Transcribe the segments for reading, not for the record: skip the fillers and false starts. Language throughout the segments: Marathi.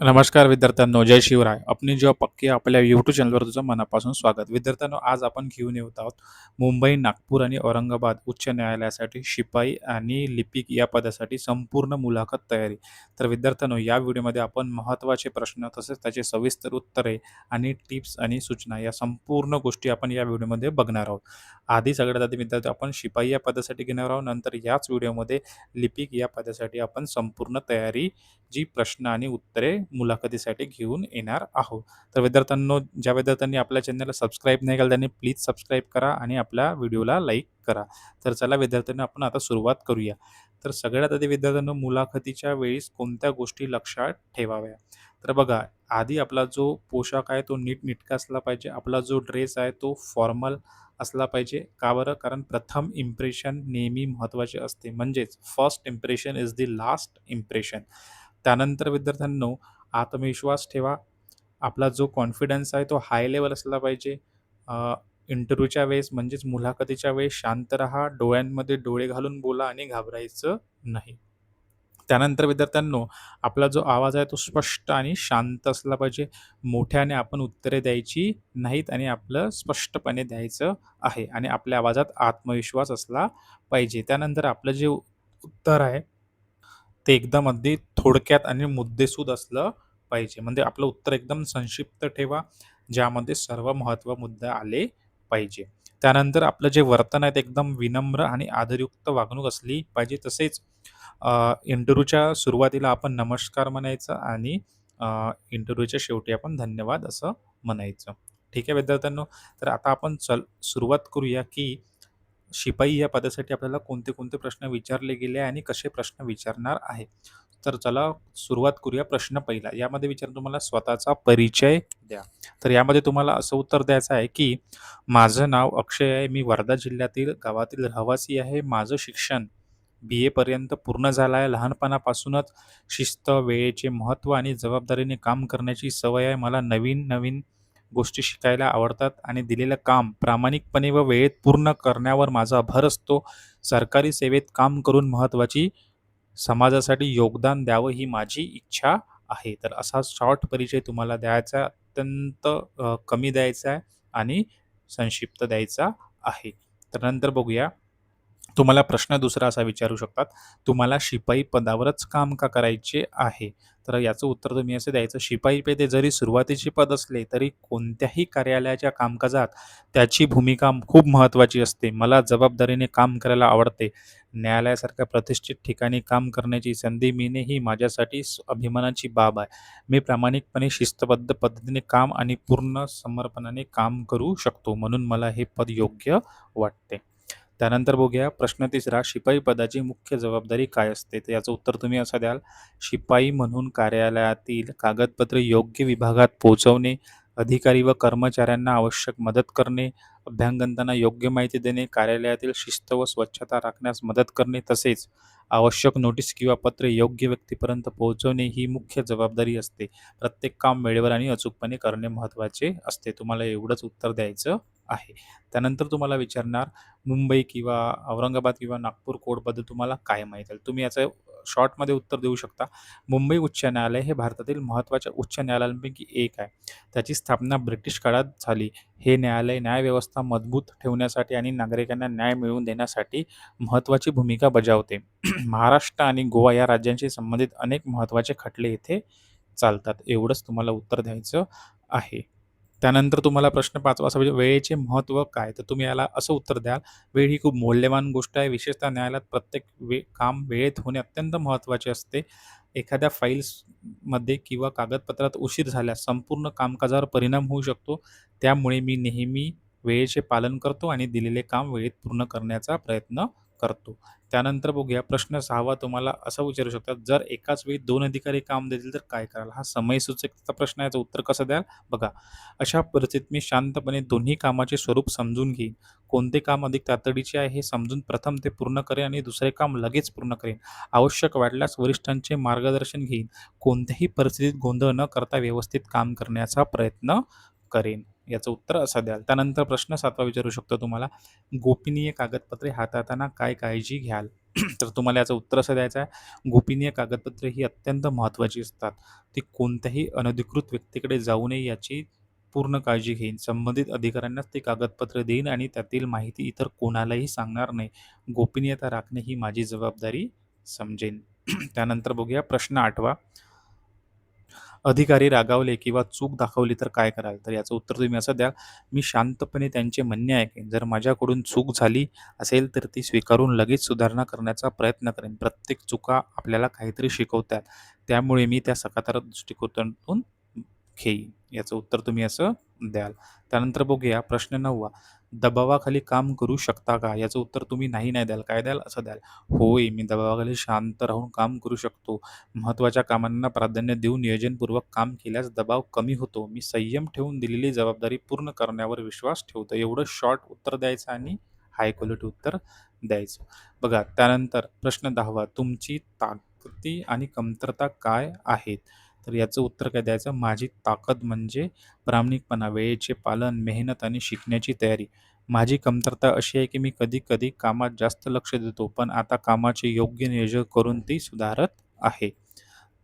नमस्कार विद्यार्थ्यांनो, जय शिवराय. अपनी जेव्हा पक्की आपल्या यूट्यूब चॅनलवर तुझं मनापासून स्वागत. विद्यार्थ्यांनो, आज आपण घेऊन येत आहोत मुंबई, नागपूर आणि औरंगाबाद उच्च न्यायालयासाठी शिपाई आणि लिपिक या पदासाठी संपूर्ण मुलाखत तयारी. तर विद्यार्थ्यांनो, या व्हिडिओमध्ये आपण महत्त्वाचे प्रश्न तसेच त्याचे सविस्तर उत्तरे आणि टिप्स आणि सूचना या संपूर्ण गोष्टी आपण या व्हिडिओमध्ये बघणार आहोत. सगळ्यात आधी विद्यार्थी आपण शिपाई या पदासाठी घेणार आहोत. नंतर याच व्हिडिओमध्ये लिपिक या पदासाठी आपण संपूर्ण तयारी जी प्रश्न आणि उत्तरे मुलाखतीसाठी घेऊन येणार आहोत. तर विद्यार्थ्यांनो, ज्या विद्यार्थ्यांनी आपल्या चॅनलला सबस्क्राईब नाही केलं त्यांनी प्लीज सबस्क्राईब करा आणि आपल्या व्हिडिओला लाईक करा. तर चला विद्यार्थ्यांनो, आपण आता सुरुवात करूया. तर सगळ्यात आधी विद्यार्थ्यांनो, मुलाखतीच्या वेळेस कोणत्या गोष्टी लक्षात ठेवाव्या? तर बघा, आधी आपला जो पोशाख आहे तो नीटनेटका असला पाहिजे. आपला जो ड्रेस आहे तो फॉर्मल असला पाहिजे. का बरं? कारण प्रथम इम्प्रेशन नेहमी महत्त्वाचे असते. म्हणजेच first impression is the last impression. त्यानंतर विद्यार्थ्यांनो, आत्मविश्वास ठेवा. आपला जो कॉन्फिडन्स आहे तो हाय लेवल असला पाहिजे. इंटरव्ह्यूच्या वेळेस म्हणजेच मुलाखतीच्या वेळेस शांत राहा, डोळ्यांमध्ये डोळे घालून बोला आणि घाबरायचं नाही. त्यानंतर विद्यार्थ्यांनो, आपला जो आवाज आहे तो स्पष्ट आणि शांत असला पाहिजे. मोठ्याने आपण उत्तरे द्यायची नाहीत आणि आपलं स्पष्टपणे द्यायचं आहे आणि आपल्या आवाजात आत्मविश्वास असला पाहिजे. त्यानंतर आपलं जे उत्तर आहे ते एकदम अगदी थोडक्यात आणि मुद्देसूद असलं पाहिजे. म्हणजे आपलं उत्तर एकदम संक्षिप्त ठेवा, ज्यामध्ये सर्व महत्त्व मुद्दे आले पाहिजे. त्यानंतर आपलं जे वर्तन आहे ते एकदम विनम्र आणि आदरयुक्त वागणूक असली पाहिजे. तसेच इंटरव्ह्यूच्या सुरुवातीला आपण नमस्कार म्हणायचं आणि इंटरव्ह्यूच्या शेवटी आपण धन्यवाद असं म्हणायचं. ठीक आहे विद्यार्थ्यांनो, तर आता आपण सुरुवात करूया की शिपाई या पदासाठी आपल्याला कोणते-कोणते प्रश्न विचारले गेले आहे आणि कसे प्रश्न विचारणार आहे. तर चला सुरुवात करूया. प्रश्न पहिला. यामध्ये विचारलं तुम्हाला स्वतःचा परिचय द्या. तर यामध्ये तुम्हाला असं उत्तर द्यायचं आहे, की माझं नाव अक्षय आहे. मी वर्धा जिल्ह्यातील गावातील रहिवासी आहे. माझं शिक्षण बी-ए पर्यंत पूर्ण झालं आहे. लहानपणापासूनच शिस्त, वेळेचे महत्त्व आणि जबाबदारीने काम करण्याची सवय आहे. मला नवीन-नवीन गोष्टी शिकायला आवडतात आणि दिलेलं काम प्रामाणिकपणे व वेळेत पूर्ण करण्यावर माझा भर असतो. सरकारी सेवेत काम करून महत्त्वाची समाजासाठी योगदान द्यावं ही माझी इच्छा आहे. तर असा शॉर्ट परिचय तुम्हाला द्यायचा आहे. अत्यंत कमी द्यायचा आहे आणि संक्षिप्त द्यायचा आहे. तर नंतर बघूया. तुम्हाला प्रश्न दुसरा असा विचारू शकतात, तुम्हाला शिपाई पदावरच काम का करायचे आहे? तर याचं उत्तर तुम्ही असं द्यायचं, शिपाई पेदे जरी सुरुवातीचे पद असले, तरी कोणत्याही कार्यालयाच्या कामकाजात त्याची भूमिका खूप महत्त्वाची असते. मला जबाबदारीने काम करायला आवडते. न्यायालयासारख्या प्रतिष्ठित ठिकाणी काम करण्याची संधी मिळणे ही माझ्यासाठी अभिमानाची बाब आहे. मी प्रामाणिकपणे शिस्तबद्ध पद्धतीने काम आणि पूर्ण समर्पणाने काम करू शकतो, म्हणून मला हे पद योग्य वाटते. त्यानंतर बघूया प्रश्न तिसरा, शिपाई पदाची मुख्य जबाबदारी काय असते? तर याचं उत्तर तुम्ही असं द्याल, शिपाई म्हणून कार्यालयातील कागदपत्रे योग्य विभागात पोहोचवणे, अधिकारी व कर्मचाऱ्यांना आवश्यक मदत करणे, अभ्यागतांना योग्य माहिती देणे, कार्यालयातील शिस्त व स्वच्छता राखण्यास मदत करणे, तसेच आवश्यक नोटीस किंवा पत्रे योग्य व्यक्तीपर्यंत पोहोचवणे ही मुख्य जबाबदारी असते. प्रत्येक काम वेळेवर आणि अचूकपणे करणे महत्त्वाचे असते. तुम्हाला एवढंच उत्तर द्यायचं आहे. त्यानंतर तुम्हाला विचारणार, मुंबई किंवा औरंगाबाद किंवा नागपूर कोडबद्दल तुम्हाला काय माहीत आहे? तुम्ही याचं शॉर्टमध्ये उत्तर देऊ शकता. मुंबई उच्च न्यायालय हे भारतातील महत्त्वाच्या उच्च न्यायालयांपैकी एक आहे. त्याची स्थापना ब्रिटिश काळात झाली. हे न्यायालय न्यायव्यवस्था मजबूत ठेवण्यासाठी आणि नागरिकांना न्याय मिळवून देण्यासाठी महत्त्वाची भूमिका बजावते. महाराष्ट्र आणि गोवा या राज्यांशी संबंधित अनेक महत्त्वाचे खटले येथे चालतात. एवढंच तुम्हाला उत्तर द्यायचं आहे. त्यानंतर तुम्हाला प्रश्न 5वा असा म्हणजे वेळेचे महत्त्व काय? तर तुम्ही याला असं उत्तर द्याल, वेळ ही खूप मौल्यवान गोष्ट आहे. विशेषतः न्यायालयात प्रत्येक काम वेळेत होणे अत्यंत महत्त्वाचे असते. एखाद्या फाईल्समध्ये किंवा कागदपत्रात उशीर झाल्यास संपूर्ण कामकाजावर परिणाम होऊ शकतो. त्यामुळे मी नेहमी वेळेचे पालन करतो आणि दिलेले काम वेळेत पूर्ण करण्याचा प्रयत्न करतो. त्यानंतर बघूया प्रश्न 6वा तुम्हाला असं विचारू शकतात, जर एकाच वेळी 2 अधिकारी काम देतील तर काय कराल? हा समयसूचकतेचा प्रश्न आहे. याचं उत्तर कसं द्याल? बघा, अशा परिस्थितीत मी शांतपणे दोन्ही कामाचे स्वरूप समजून घेईन. कोणते काम अधिक तातडीचे आहे हे समजून प्रथम ते पूर्ण करेन आणि दुसरे काम लगेच पूर्ण करेन. आवश्यक वाटल्यास वरिष्ठांचे मार्गदर्शन घेईन. कोणत्याही परिस्थितीत गोंधळ न करता व्यवस्थित काम करण्याचा प्रयत्न करेन. याचं उत्तर असं द्याल. त्यानंतर प्रश्न 7वा विचारू शकतो तुम्हाला, गोपनीय कागदपत्रे हाताळताना काय काळजी घ्याल? तर तुम्हाला याचं उत्तर असं द्यायचं आहे, गोपनीय कागदपत्रे ही अत्यंत महत्त्वाची असतात. ती कोणत्याही अनधिकृत व्यक्तीकडे जाऊ नये याची पूर्ण काळजी घेईन. संबंधित अधिकाऱ्यांनाच ती कागदपत्रे देईन आणि त्यातील माहिती इतर कोणालाही सांगणार नाही. गोपनीयता राखणे ही माझी जबाबदारी समजेन. त्यानंतर बघूया प्रश्न 8वा. अधिकारी रागावले किंवा चूक दाखवली तर काय कराल? तर याचं उत्तर तुम्ही असं द्या, मी शांतपणे त्यांचे म्हणणे ऐकेन. जर माझ्याकडून चूक झाली असेल तर ती स्वीकारून लगेच सुधारणा करण्याचा प्रयत्न करेन. प्रत्येक चुका आपल्याला काहीतरी शिकवतात. त्यामुळे मी त्या सकारात्मक दृष्टिकोनातून घेईन. याचं उत्तर तुम्ही असं द्याल. त्यानंतर बघूया प्रश्न 9वा. दबावाखाली काम करू शकता का? याचं उत्तर तुम्ही नाही द्याल. काय द्याल? असं द्याल. होय, मी दबावाखाली शांत राहून काम करू शकतो. महत्त्वाच्या कामांना प्राधान्य देऊन नियोजनपूर्वक काम केल्यास दबाव कमी होतो. मी संयम ठेवून दिलेली जबाबदारी पूर्ण करण्यावर विश्वास ठेवतो. एवढं शॉर्ट उत्तर द्यायचं आणि हाय क्वालिटी उत्तर द्यायचं. बघा त्यानंतर प्रश्न 10वा. तुमची ताकदी आणि कमतरता काय आहेत? तर याचं उत्तर काय द्यायचं? माझी ताकद म्हणजे प्रामाणिकपणा, वेळेचे पालन, मेहनत आणि शिकण्याची तयारी. माझी कमतरता अशी आहे की मी कधी-कधी कामात जास्त लक्ष देतो, पण आता कामाचे योग्य नियोजन करून ती सुधारत आहे.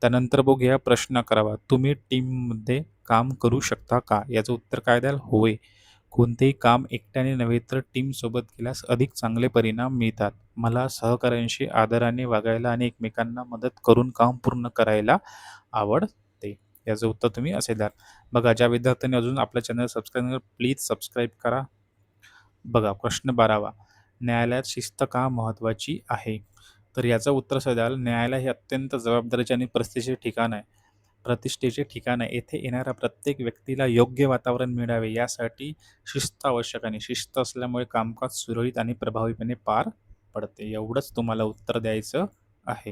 त्यानंतर बघूया प्रश्न 11वा. तुम्ही टीममध्ये काम करू शकता का? याचं उत्तर काय द्याल? होय. कोणतेही काम एकट्याने नव्हे तर टीमसोबत केल्यास अधिक चांगले परिणाम मिळतात. मला सहकाऱ्यांशी आदराने वागायला आणि एकमेकांना मदत करून काम पूर्ण करायला आवडते. याचं उत्तर तुम्ही असे द्याल. बघा ज्या विद्यार्थ्यांनी अजून आपल्या चॅनल सबस्क्राईब केलं प्लीज सबस्क्राईब करा. बघा प्रश्न 12वा. न्यायालयात शिस्त का महत्त्वाची आहे? तर याचं उत्तर असं द्याल, न्यायालय हे अत्यंत जबाबदारीचे आणि प्रतिष्ठेचे ठिकाण आहे. येथे येणाऱ्या प्रत्येक व्यक्तीला योग्य वातावरण मिळावे यासाठी शिस्त आवश्यक आहे. शिस्त असल्यामुळे कामकाज सुरळीत आणि प्रभावीपणे पार पडते. एवढंच तुम्हाला उत्तर द्यायचं आहे.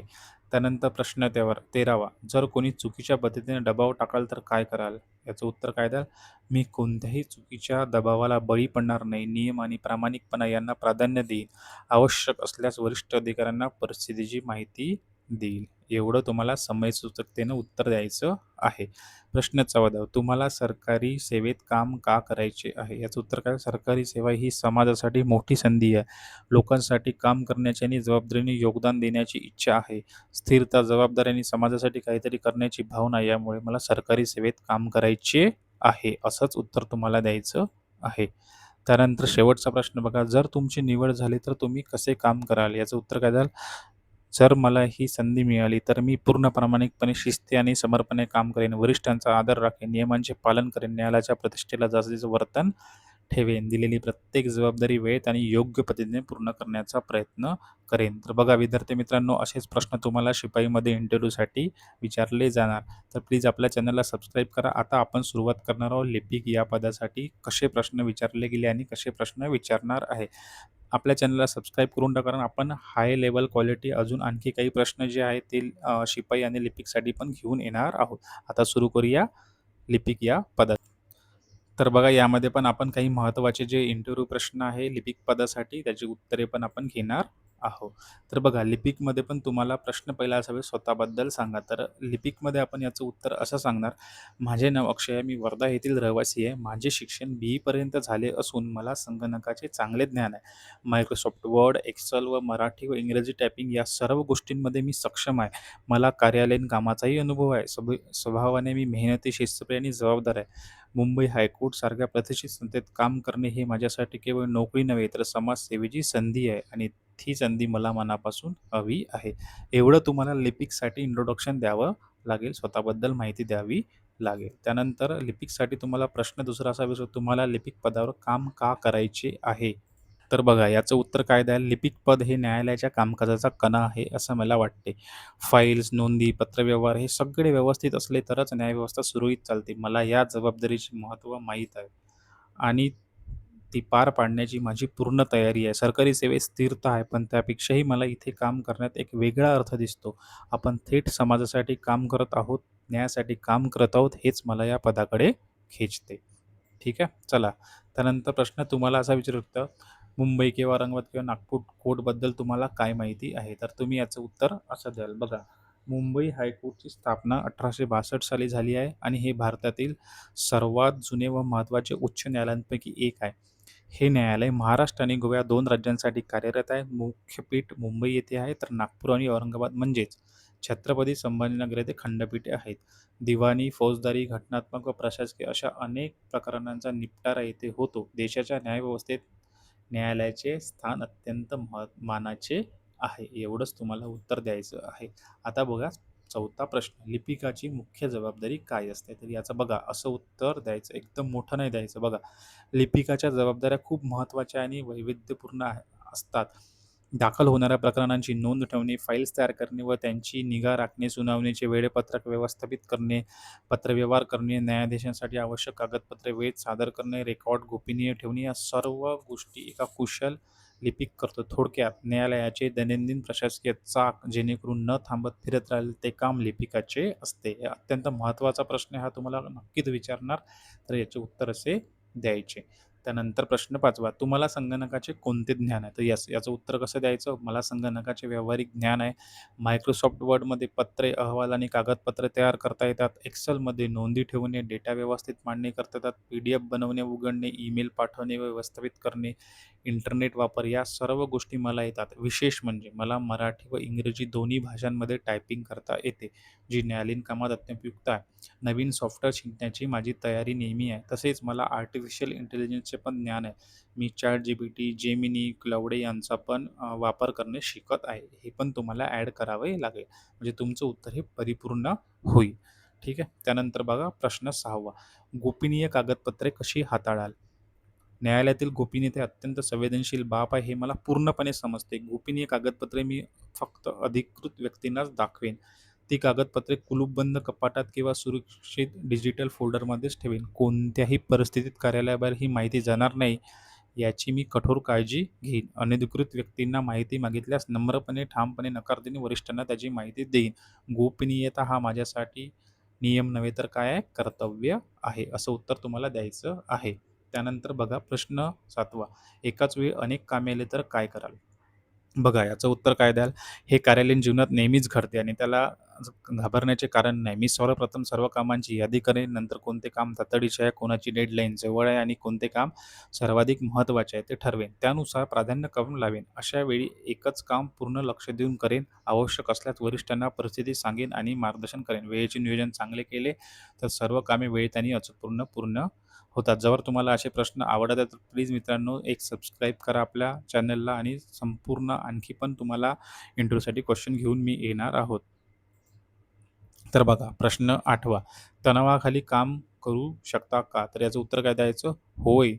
त्यानंतर प्रश्न 13वा. जर कोणी चुकीच्या पद्धतीने दबाव टाकाल तर काय कराल? याचं उत्तर काय द्याल? मी कोणत्याही चुकीच्या दबावाला बळी पडणार नाही. नियम आणि प्रामाणिकपणा यांना प्राधान्य देईन. आवश्यक असल्यास वरिष्ठ अधिकाऱ्यांना परिस्थितीची माहिती देईल. एवढं तुम्हाला समयसूचकतेनं उत्तर द्यायचं आहे. प्रश्न 14. तुम्हाला सरकारी सेवेत काम का करायचे आहे? याचं उत्तर काय? सरकारी सेवा ही समाजासाठी मोठी संधी आहे. लोकांसाठी काम करण्याची आणि जबाबदारीने योगदान देण्याची इच्छा आहे. स्थिरता, जबाबदारी आणि समाजासाठी काहीतरी करण्याची भावना यामुळे मला सरकारी सेवेत काम करायचे आहे. असंच उत्तर तुम्हाला द्यायचं आहे. त्यानंतर शेवटचा प्रश्न बघा, जर तुमची निवड झाली तर तुम्ही कसे काम कराल? याचं उत्तर काय द्याल? जर मला ही संधी मिळाली तर मी पूर्ण प्रामाणिकपणे, शिस्ती आणि समर्पणे काम करेन. वरिष्ठांचा आदर राखेन, नियमांचे पालन करेन, न्यायालयाच्या प्रतिष्ठेला जास्तीचं वर्तन ठेवेन. दिलेली प्रत्येक जबाबदारी वेळेत आणि योग्य पद्धतीने पूर्ण करण्याचा प्रयत्न करेन. तर बघा विद्यार्थी मित्रांनो, असेच प्रश्न तुम्हाला शिपाईमध्ये इंटरव्ह्यूसाठी विचारले जाणार. तर प्लीज आपल्या चॅनलला सबस्क्राईब करा. आता आपण सुरुवात करणार आहोत लिपिक या पदासाठी कसे प्रश्न विचारले गेले आणि कसे प्रश्न विचारणार आहे. आपल्या चॅनलला सबस्क्राईब करून टाका, कारण आपण हाय लेव्हल क्वालिटी अजून आणखी काही प्रश्न जे आहेत ते शिपाई आणि लिपिकसाठी पण घेऊन येणार आहोत. आता सुरू करूया लिपिक या पदात. तर बघा यामध्ये पण आपण काही महत्त्वाचे जे इंटरव्ह्यू प्रश्न आहे लिपिक पदासाठी त्याची उत्तरे पण आपण घेणार आहोत. तर बघा लिपिकमध्ये पण तुम्हाला प्रश्न पहिला असावे, स्वतःबद्दल सांगा. तर लिपिकमध्ये आपण याचं उत्तर असं सांगणार, माझे नाव अक्षय आहे, मी वर्धा येथील रहिवासी आहे. माझे शिक्षण BE पर्यंत झाले असून मला संगणकाचे चांगले ज्ञान आहे. मायक्रोसॉफ्ट वर्ड, एक्सेल व मराठी व इंग्रजी टायपिंग या सर्व गोष्टींमध्ये मी सक्षम आहे. मला कार्यालयीन कामाचाही अनुभव आहे. स्वभावाने मी मेहनती, शिस्तप्रिय आणि जबाबदार आहे. मुंबई हायकोर्ट सारख्या प्रतिष्ठित संस्थेत काम करणे हे माझ्यासाठी केवळ नोकरी नव्हे तर समाजसेवेची संधी आहे आणि ती संधी मला मनापासून हवी आहे. एवढं तुम्हाला लिपिकसाठी इंट्रोडक्शन द्यावं लागेल, स्वतःबद्दल माहिती द्यावी लागेल. त्यानंतर लिपिकसाठी तुम्हाला प्रश्न दुसरा असा विचारतो, तुम्हाला लिपिक पदावर काम का करायचे आहे? तर बघा याचं उत्तर काय द्याल? लिपिक पद हे न्यायालयाच्या कामकाजाचा कणा आहे असं मला वाटते. फाईल्स, नोंदी, पत्रव्यवहार हे सगळे व्यवस्थित असले तरच न्यायव्यवस्था सुरळीत चालते. मला या जबाबदारीचे महत्त्व माहीत आहे आणि ती पार पाडण्याची माझी पूर्ण तयारी आहे. सरकारी सेवेत स्थिरता आहे, पण त्यापेक्षाही मला इथे काम करण्यात एक वेगळा अर्थ दिसतो. आपण थेट समाजासाठी काम करत आहोत, न्यायासाठी काम करत आहोत, हेच मला या पदाकडे खेचते. ठीक आहे. चला त्यानंतर प्रश्न तुम्हाला असा विचारू शकतो, मुंबई किंवा औरंगाबाद किंवा नागपूर कोर्टबद्दल तुम्हाला काय माहिती आहे? तर तुम्ही याचं उत्तर असं द्याल. बघा मुंबई हायकोर्टची स्थापना 1862 साली झाली आहे आणि हे भारतातील सर्वात जुने व महत्त्वाचे उच्च न्यायालयांपैकी एक आहे. हे न्यायालय महाराष्ट्र आणि गोवा 2 राज्यांसाठी कार्यरत आहे. मुख्य पीठ मुंबई येथे आहे, तर नागपूर आणि औरंगाबाद म्हणजेच छत्रपती संभाजीनगर येथे खंडपीठे आहेत. दिवाणी, फौजदारी, घटनात्मक व प्रशासकीय अशा अनेक प्रकरणांचा निपटारा येथे होतो. देशाच्या न्यायव्यवस्थेत न्यायालयाचे स्थान अत्यंत मानाचे आहे. एवढंच तुम्हाला उत्तर द्यायचं आहे. आता बघा चौथा प्रश्न, लिपिकाची मुख्य जबाबदारी काय असते? तर याचं बघा असं उत्तर द्यायचं, एकदम मोठं नाही द्यायचं. बघा, लिपिकाच्या जबाबदाऱ्या खूप महत्त्वाच्या आणि वैविध्यपूर्ण असतात. दाखल होणाऱ्या प्रकरणांची नोंद ठेवणे, फाईल्स तयार करणे व त्यांची निगा राखणे, सुनावणीचे वेळापत्रक व्यवस्थापित करणे, पत्रव्यवहार करणे, न्यायाधीशांसाठी आवश्यक कागदपत्रे वेळेत सादर करणे, रेकॉर्ड गोपनीय ठेवणे या सर्व गोष्टी एका कुशल लिपिक करतो. थोडक्यात न्यायालयाचे दैनंदिन प्रशासकीय चाक जेणेकरून न थांबत फिरत राहील ते काम लिपिकाचे असते. हे अत्यंत महत्त्वाचा प्रश्न हा तुम्हाला नक्कीच विचारणार, तर याचे उत्तर असे द्यायचे. त्यानंतर प्रश्न 5वा, तुम्हाला संगणकाचे कोणते ज्ञान आहे? तर याचं उत्तर कसं द्यायचं? मला संगणकाचे व्यावहारिक ज्ञान आहे. मायक्रोसॉफ्ट वर्डमध्ये पत्रे, अहवाल आणि कागदपत्रे तयार करता येतात. एक्सेलमध्ये नोंदी ठेवणे, डेटा व्यवस्थित मांडणी करता येतात. PDF बनवणे, उघडणे, ईमेल पाठवणे व व्यवस्थापित करणे, इंटरनेट वापर या सर्व गोष्टी मला येतात. विशेष म्हणजे मला मराठी व इंग्रजी दोन्ही भाषांमध्ये टायपिंग करता येते, जी न्यायालयीन कामात अत्युपयुक्त आहे. नवीन सॉफ्टवेअर शिकण्याची माझी तयारी नेहमी आहे. तसेच मला आर्टिफिशियल इंटेलिजन्सचे पण ज्ञान आहे. मी ChatGPT, जेमिनी, क्लाउड यांचा पण वापर करणे शिकत आहे. हे पण तुम्हाला ॲड करावे लागेल. म्हणजे तुमचं उत्तर हे परिपूर्ण होईल. ठीक आहे. त्यानंतर बघा प्रश्न 6वा, गोपनीय कागदपत्रे कशी हाताळाल? न्यायालयातील गोपनीयता अत्यंत संवेदनशील बाब आहे हे मला पूर्णपणे समजते. गोपनीय कागदपत्रे मी फक्त अधिकृत व्यक्तींनाच दाखवेन. ती कागदपत्रे कुलूपबंद कपाटात किंवा सुरक्षित डिजिटल फोल्डरमध्येच ठेवेन. कोणत्याही परिस्थितीत कार्यालयाबाहेर ही माहिती जाणार नाही याची मी कठोर काळजी घेईन. अनधिकृत व्यक्तींना माहिती मागितल्यास नम्रपणे, ठामपणे नकार देईन. वरिष्ठांना त्याची माहिती देईन. गोपनीयता हा माझ्यासाठी नियम नव्हे तर काय आहे? कर्तव्य आहे. असं उत्तर तुम्हाला द्यायचं आहे. त्यानंतर बघा प्रश्न 7वा, एकाच वेळी अनेक कामे आले तर काय कराल? बघा याचं उत्तर काय द्याल? हे कार्यालयीन जीवनात नेहमीच घडते आणि त्याला घाबरण्याचे कारण नाही. मी सर्वप्रथम सर्व कामांची यादी करेन, नंतर कोणते काम तातडीचे आहे, कोणाची डेडलाईन जवळ आहे आणि कोणते काम सर्वाधिक महत्त्वाचे आहे ते ठरवेन. त्यानुसार प्राधान्यक्रम लावेन. अशा वेळी एकच काम पूर्ण लक्ष देऊन करेन. आवश्यक असल्यास वरिष्ठांना परिस्थिती सांगेन आणि मार्गदर्शन करेन. वेळेचे नियोजन चांगले केले तर सर्व कामे वेळेत आणि अचूकपणे पूर्ण होतात. जर तुम्हाला असे प्रश्न आवडत आहेत तर प्लीज मित्रांनो एक सबस्क्राईब करा आपल्या चॅनलला आणि संपूर्ण आणखी पण तुम्हाला इंटरव्ह्यूसाठी क्वेश्चन घेऊन मी येणार आहोत. तर बघा प्रश्न 8वा, तणावाखाली काम करू शकता का? तर याचं उत्तर काय द्यायचं? होय,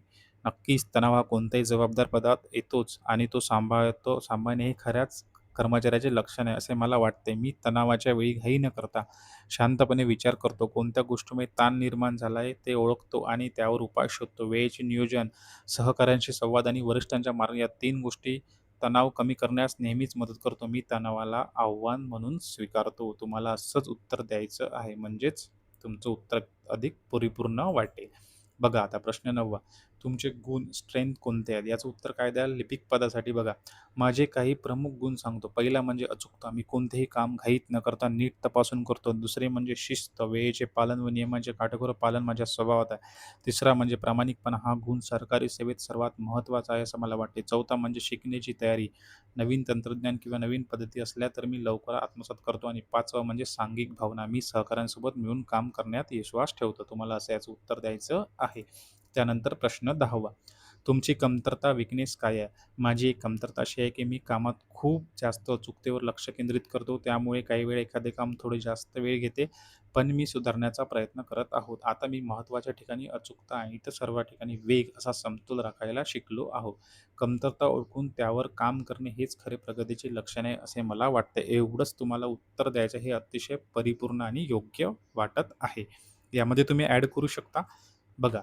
नक्कीच. तणाव हा कोणत्याही जबाबदार पदात येतोच आणि तो सांभाळणे हे खऱ्याच कर्मचाऱ्याचे लक्षण आहे असे मला वाटते. मी तणावाच्या वेळी घाई न करता शांतपणे विचार करतो. कोणत्या गोष्टीमुळे ताण निर्माण झाला आहे ते ओळखतो आणि त्यावर उपाय शोधतो. वेळेचे नियोजन, सहकाऱ्यांशी संवाद आणि वरिष्ठांच्या मार्ग या 3 गोष्टी तणाव कमी करण्यास नेहमीच मदत करतो. मी तणावाला आव्हान म्हणून स्वीकारतो. तुम्हाला असंच उत्तर द्यायचं आहे. म्हणजेच तुमचं उत्तर अधिक परिपूर्ण वाटेल. बघा आता प्रश्न 9वा, तुमचे गुण, स्ट्रेंथ कोणते आहेत? याचं उत्तर काय द्याल? लिपिक पदासाठी बघा, माझे काही प्रमुख गुण सांगतो. पहिला म्हणजे अचूकता. मी कोणतेही काम घाईत न करता नीट तपासून करतो. दुसरे म्हणजे शिस्त, वेळेचे पालन व नियमांचे काटेकोर पालन माझ्या स्वभावात आहे. तिसरा म्हणजे प्रामाणिकपणा. हा गुण सरकारी सेवेत सर्वात महत्त्वाचा आहे असं मला वाटते. चौथा म्हणजे शिकण्याची तयारी. नवीन तंत्रज्ञान किंवा नवीन पद्धती असल्या तर मी लवकर आत्मसात करतो. आणि 5वा म्हणजे सांघिक भावना. मी सहकाऱ्यांसोबत मिळून काम करण्यात विश्वास ठेवतो. तुम्हाला असं याचं उत्तर द्यायचं आहे. त्यानंतर प्रश्न 10वा, तुमची कमतरता, वीकनेस काय आहे? माझी एक कमतरता अशी आहे की मी कामात खूप जास्त अचूकतेवर लक्ष केंद्रित करतो. त्यामुळे काही वेळा एखादे काम थोडे जास्त वेळ घेते, पण मी सुधारण्याचा प्रयत्न करत आहोत. आता मी महत्त्वाच्या ठिकाणी अचूकता आणि इतर सर्व ठिकाणी वेग असा समतोल राखायला शिकलो आहोत. कमतरता ओळखून त्यावर काम करणे हेच खरे प्रगतीचे लक्षण आहे असे मला वाटते. एवढंच तुम्हाला उत्तर द्यायचं हे अतिशय परिपूर्ण आणि योग्य वाटत आहे. यामध्ये तुम्ही ॲड करू शकता. बघा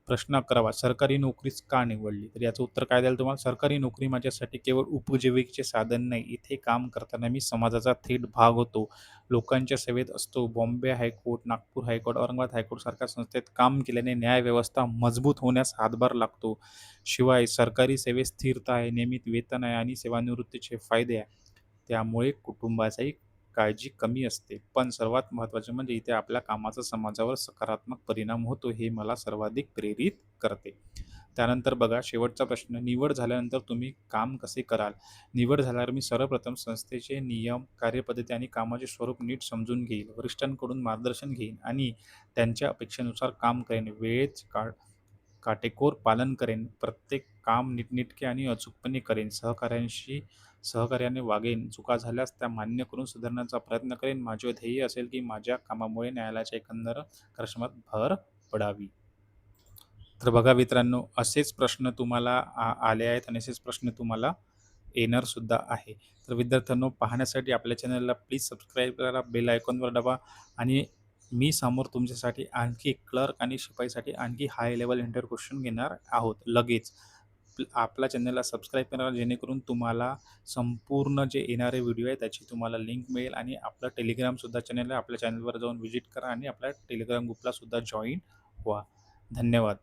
प्रश्न 11वा, सरकारी नोकरीच का निवडली? तर याचं उत्तर काय द्याल तुम्हाला? सरकारी नोकरी माझ्यासाठी केवळ उपजीविकेचे साधन नाही. इथे काम करताना मी समाजाचा थेट भाग होतो. लोकांच्या सेवेत असतो. Bombay high court, Nagpur high court, Aurangabad high court सारख्या संस्थेत काम केल्याने न्यायव्यवस्था मजबूत होण्यास हातभार लागतो. शिवाय सरकारी सेवेत स्थिरता आहे, नियमित वेतन आहे आणि सेवानिवृत्तीचे फायदे आहे. त्यामुळे कुटुंबाचाही काळजी कमी असते. पण सर्वात महत्त्वाचे म्हणजे इथे आपल्या कामाचा समाजावर सकारात्मक परिणाम होतो हे मला सर्वाधिक प्रेरित करते. त्यानंतर बघा शेवटचा प्रश्न, निवड झाल्यानंतर तुम्ही काम कसे कराल? निवड झाल्यावर मी सर्वप्रथम संस्थेचे नियम, कार्यपद्धती आणि कामाचे स्वरूप नीट समजून घेईल. वरिष्ठांकडून मार्गदर्शन घेईन आणि त्यांच्या अपेक्षेनुसार काम करेन. वेळेचे काटेकोर पालन करेन. प्रत्येक काम नीटनेटके आणि अचूकपणे करेन. सहकार्याने वागेन. चुका झाल्यास त्या मान्य करून सुधारण्याचा प्रयत्न करेन. माझे ध्येय असेल की माझ्या कामामुळे न्यायालयाच्या एकंदर कार्यक्षमतेत भर पडावी. तर बघा मित्रांनो, असेच प्रश्न तुम्हाला आले आहेत आणि असेच प्रश्न तुम्हाला येणार सुद्धा आहे. तर विद्यार्थ्यांनो, पाहण्यासाठी आपल्या चॅनलला प्लीज सबस्क्राईब करा, बेल आयकॉनवर दाबा आणि मी समोर तुमच्यासाठी आणखी क्लर्क आणि शिपाईसाठी आणखी हाय लेवल इंटरव्ह्यू क्वेश्चन घेणार आहोत लगेच. आपल्या चॅनलला सबस्क्राईब करा, जेणेकरून तुम्हाला संपूर्ण जे येणारे व्हिडिओ आहे त्याची तुम्हाला लिंक मिळेल आणि आपलं टेलिग्रामसुद्धा चॅनल आहे. आपल्या चॅनलवर जाऊन व्हिजिट करा आणि आपल्या टेलिग्राम ग्रुपला सुद्धा जॉईन व्हा. धन्यवाद.